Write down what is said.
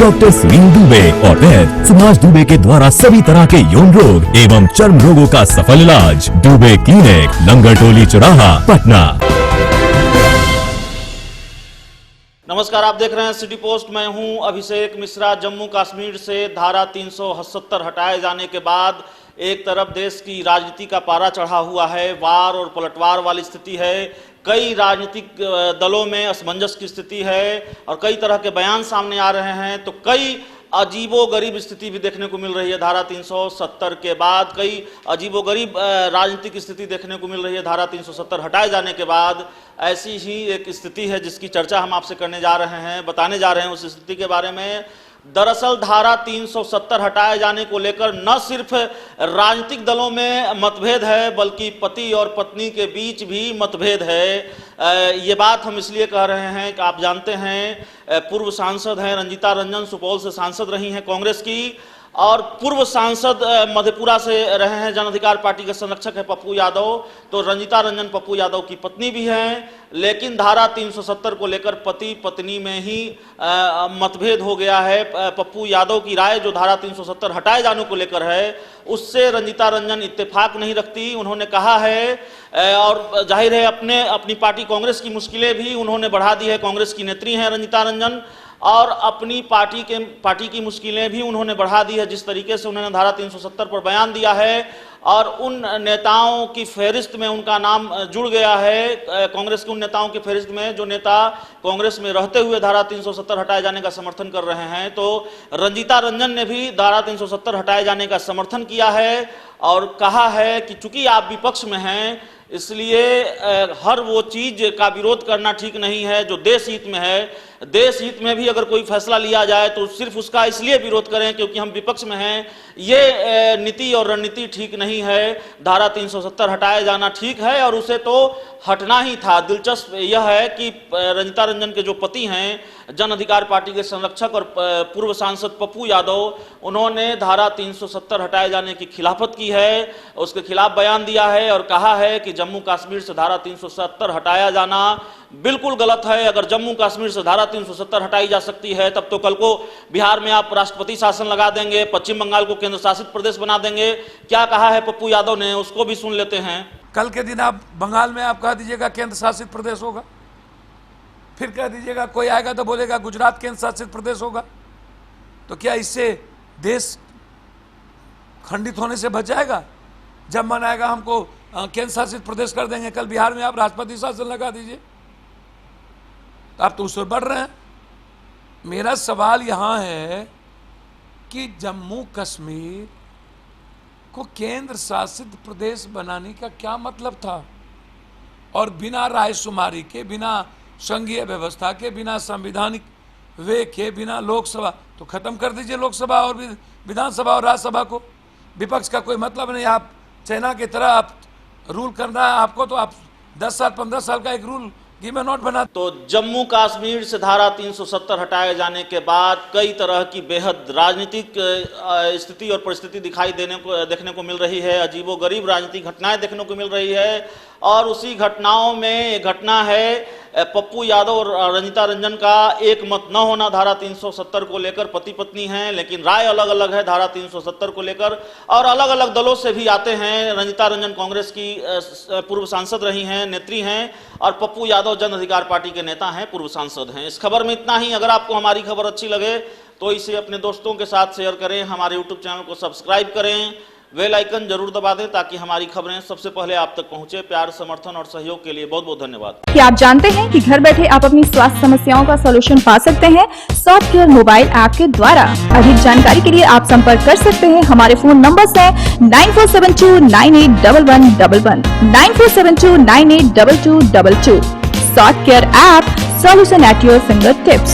Doctor Sunil Dubey और वैद्य सुभाष दुबे के द्वारा सभी तरह के यौन रोग एवं चर्म रोगों का सफल इलाज। दुबे क्लिनिक, लंगर टोली चौराहा, पटना। नमस्कार, आप देख रहे हैं सिटी पोस्ट। मैं हूं अभिषेक मिश्रा। जम्मू कश्मीर से धारा 370 हटाए जाने के बाद एक तरफ देश की राजनीति का पारा चढ़ा हुआ है, वार और पलटवार वाली स्थिति है। कई राजनीतिक दलों में असमंजस की स्थिति है और कई तरह के बयान सामने आ रहे हैं। तो कई अजीबोगरीब स्थिति भी देखने को मिल रही है धारा 370 के बाद। कई अजीबोगरीब राजनीतिक स्थिति देखने को मिल रही है धारा 370 हटाए जाने के बाद। ऐसी ही एक स्थिति है जिसकी चर्चा हम आपसे करने जा रहे हैं, बताने जा रहे हैं उस स्थिति के बारे में। दरअसल धारा 370 हटाए जाने को लेकर न सिर्फ राजनीतिक दलों में मतभेद है बल्कि पति और पत्नी के बीच भी मतभेद है। ये बात हम इसलिए कह रहे हैं कि आप जानते हैं पूर्व सांसद हैं रंजीता रंजन, सुपौल से सांसद रही हैं कांग्रेस की, और पूर्व सांसद मधेपुरा से रहे हैं जन अधिकार पार्टी के संरक्षक है पप्पू यादव। तो रंजीता रंजन पप्पू यादव की पत्नी भी हैं, लेकिन धारा 370 को लेकर पति पत्नी में ही मतभेद हो गया है। पप्पू यादव की राय जो धारा 370 हटाए जाने को लेकर है उससे रंजीता रंजन इत्तेफाक नहीं रखती। उन्होंने कहा है और जाहिर है अपनी पार्टी कांग्रेस की मुश्किलें भी उन्होंने बढ़ा दी है। कांग्रेस की नेत्री हैं रंजीता रंजन और अपनी पार्टी की मुश्किलें भी उन्होंने बढ़ा दी है जिस तरीके से उन्होंने धारा 370 पर बयान दिया है। और उन नेताओं की फहरिस्त में उनका नाम जुड़ गया है, कांग्रेस के उन नेताओं की फहरिस्त में जो नेता कांग्रेस में रहते हुए धारा 370 हटाए जाने का समर्थन कर रहे हैं। तो रंजीता रंजन ने भी धारा 370 हटाए जाने का समर्थन किया है और कहा है कि चूंकि आप विपक्ष में हैं इसलिए हर वो चीज का विरोध करना ठीक नहीं है जो देश हित में है। देश हित में भी अगर कोई फैसला लिया जाए तो सिर्फ उसका इसलिए विरोध करें क्योंकि हम विपक्ष में हैं, ये नीति और रणनीति ठीक नहीं है। धारा 370 हटाया जाना ठीक है और उसे तो हटना ही था। दिलचस्प यह है कि रंजीता रंजन के जो पति हैं जन अधिकार पार्टी के संरक्षक और पूर्व सांसद पप्पू यादव, उन्होंने धारा 370 हटाए जाने की खिलाफत की है, उसके खिलाफ बयान दिया है और कहा है कि जम्मू कश्मीर से धारा 370 हटाया जाना बिल्कुल गलत है। अगर जम्मू कश्मीर से धारा 370 हटाई जा सकती है तब तो कल को बिहार में आप राष्ट्रपति शासन लगा देंगे, पश्चिम बंगाल को केंद्र शासित प्रदेश बना देंगे। क्या कहा है पप्पू यादव ने, उसको भी सुन लेते हैं। कल के दिन आप बंगाल में आप कह दीजिएगा केंद्र शासित प्रदेश होगा, फिर कह दीजिएगा कोई आएगा तो बोलेगा गुजरात केंद्र शासित प्रदेश होगा। तो क्या इससे देश खंडित होने से बच जाएगा? जब मन आएगा हमको केंद्र शासित प्रदेश कर देंगे। कल बिहार में आप राष्ट्रपति शासन लगा दीजिए, तो आप तो उससे बढ़ रहे हैं। मेरा सवाल यहाँ है कि जम्मू कश्मीर को केंद्र शासित प्रदेश बनाने का क्या मतलब था? और बिना रायशुमारी के, बिना संघीय व्यवस्था के, बिना संवैधानिक वे के, बिना लोकसभा, तो खत्म कर दीजिए लोकसभा और विधानसभा और राज्यसभा को। विपक्ष का कोई मतलब नहीं। आप चाइना की तरह आप रूल करना है आपको, तो आप 10 साल 15 साल का एक रूल नोट बना। तो जम्मू कश्मीर से धारा 370 हटाए जाने के बाद कई तरह की बेहद राजनीतिक स्थिति और परिस्थिति देखने को मिल रही है। अजीबोगरीब राजनीतिक घटनाएं देखने को मिल रही है और उसी घटनाओं में एक घटना है पप्पू यादव और रंजीता रंजन का एक मत न होना धारा 370 को लेकर। पति पत्नी हैं लेकिन राय अलग अलग है धारा 370 को लेकर और अलग अलग दलों से भी आते हैं। रंजीता रंजन कांग्रेस की पूर्व सांसद रही हैं, नेत्री हैं, और पप्पू यादव जन अधिकार पार्टी के नेता हैं, पूर्व सांसद हैं। इस खबर में इतना ही। अगर आपको हमारी खबर अच्छी लगे तो इसे अपने दोस्तों के साथ शेयर करें, हमारे यूट्यूब चैनल को सब्सक्राइब करें, बेल आइकन जरूर दबा दें ताकि हमारी खबरें सबसे पहले आप तक पहुंचे। प्यार, समर्थन और सहयोग के लिए बहुत बहुत धन्यवाद। क्या आप जानते हैं कि घर बैठे आप अपनी स्वास्थ्य समस्याओं का सॉल्यूशन पा सकते हैं सॉफ्टकेयर मोबाइल ऐप के द्वारा? अधिक जानकारी के लिए आप संपर्क कर सकते हैं। हमारे फोन नंबर्स हैं 9472981111, 9472982222। Softcare app, solution at your finger tips.